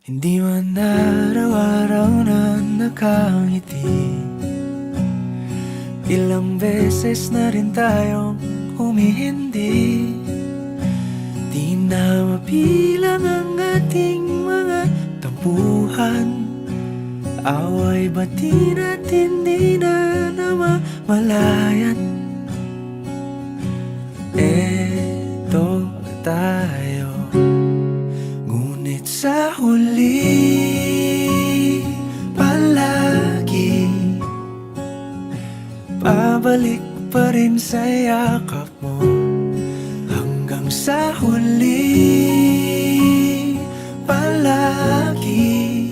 Hindi man araw-araw na nakangiti. Ilang beses na rin tayong humihindi. Di na mapilang ang ating mga tampuhan. Away bati natin di na namamalayan. Eto tayo, ngunit sa huli palagi pabalik pa rin sa yakap mo. Hanggang sa huli palagi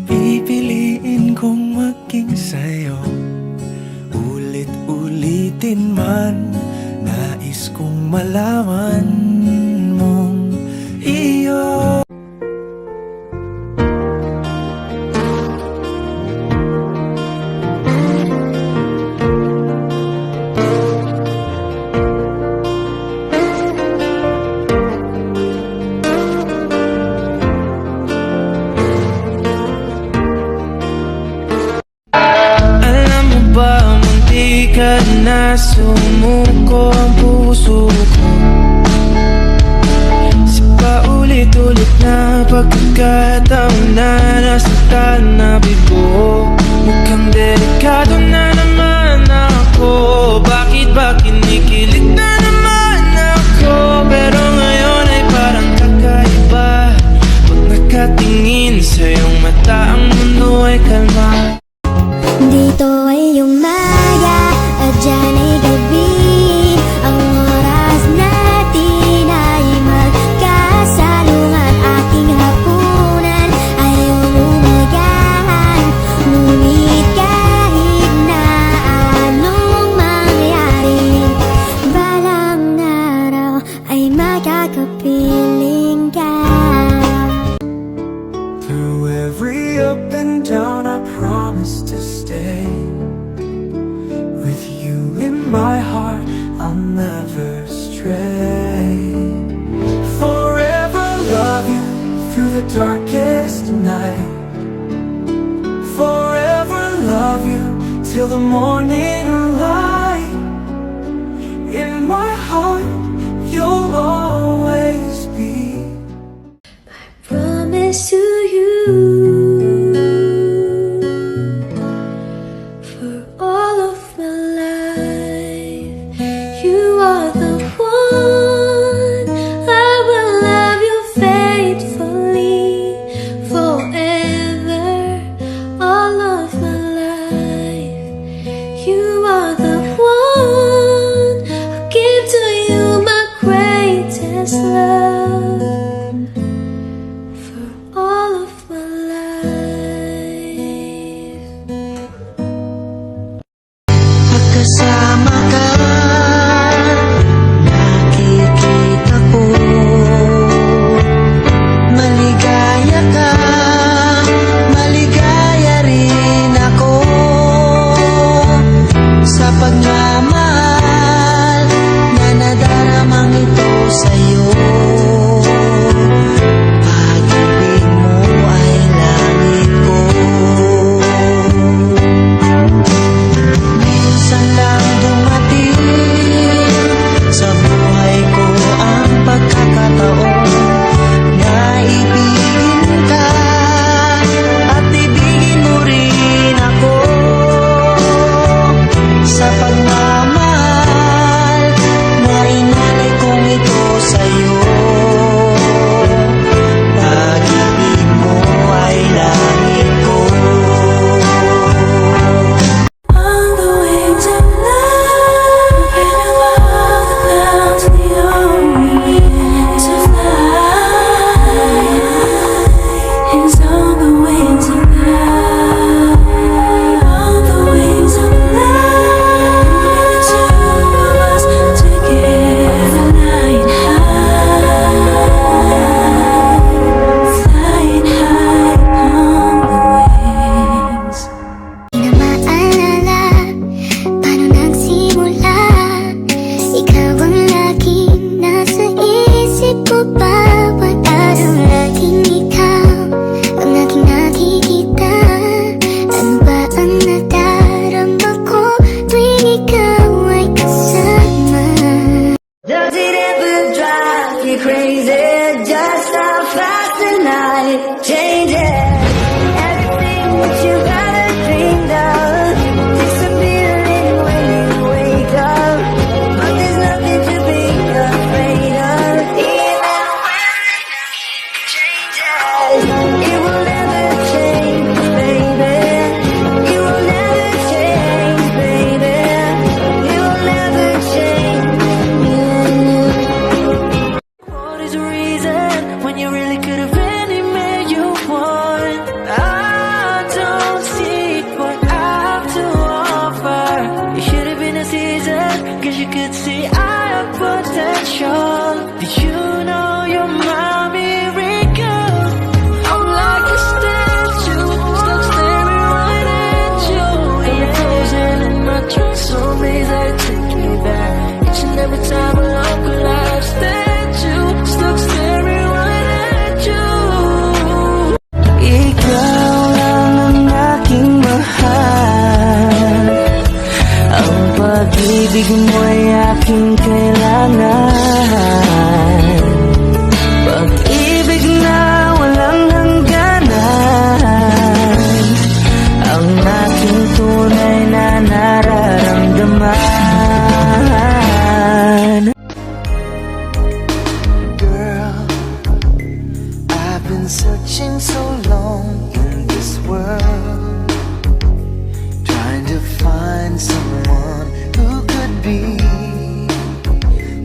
pipiliin kong maging sa'yo. Ulit-ulitin man, nais kong malaman mong iyo. Munti ka na sumuko ang puso ko sa paulit-ulit na pagkakataon na nasaktan na bigo. Mukhang delikado na naman ako. Bakit ba kinikilig na naman ako? Pero ngayon ay parang kakaiba. Pag nakatingin sa iyong mata, ang mundo ay kalma. Dito ay iyong maya at dyan ay gabi. Ang oras natin ay magkasalungat. Aking hapunan ay iyong umagahan. Ngunit kahit na anong mangyari, balang araw ay makakapiling ka. Through every up and down, I promise to stay with you in my heart. I'll never stray. Forever love you through the darkest night. Forever love you till the morning light. In my heart, you'll always be. Promise to you, for all of my life, you are the one. I will love you faithfully forever. All of my life, you are the one. I'll give to you my greatest love. All of my life. Pagkasama ka, nakikita ko maliwanag been searching so long in this world, trying to find someone who could be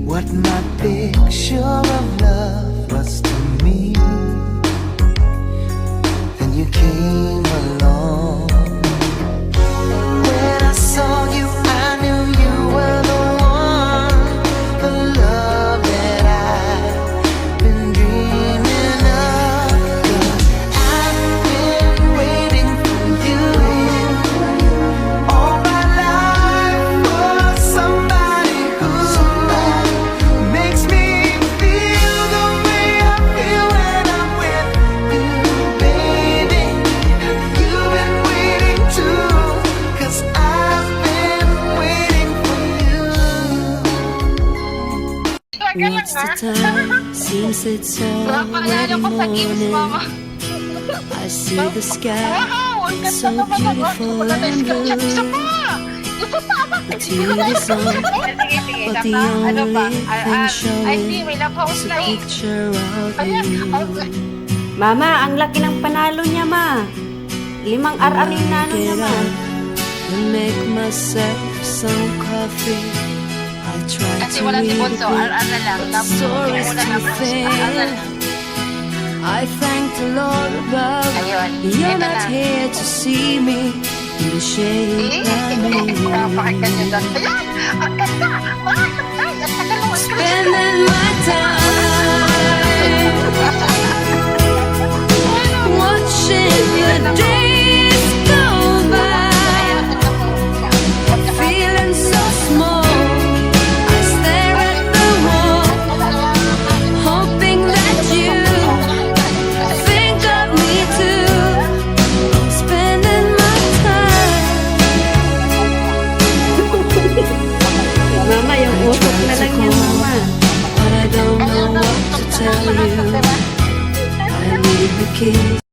what my picture of love was to me. Then you came along. When I saw you, I knew you were the one, the love that I've been dreaming of. 'Cause I've been waiting for you all my life, for somebody who makes me feel the way I feel when I'm with you, baby. You've been waiting too, 'cause I've been waiting for you. What's the time? Seems it's already morning. I see the sky, it's so beautiful and blue. The TV's on, but the only thing showing is a picture of you. Mama, ang laki ng panalo niya, ma. 5 RR yung nano niya, Get ma. up and make myself some coffee. I try Kasi to wala si read Bonso, the RR na lang. book, stories Wala to na RR na lang. think. I thank the Lord above. Ayun, You're ito not na. here to see me in the shade by me. Napakaganda nyo doon. Ayan! Ang ganda! Ay, ang tagal mo. Spending my time watching your days go by, feeling so small. I stare at the wall, hoping that you think of me too. I'm spending my time. Mama, yung usok na lang yan, mama. But I don't know what to tell you. I need the keys.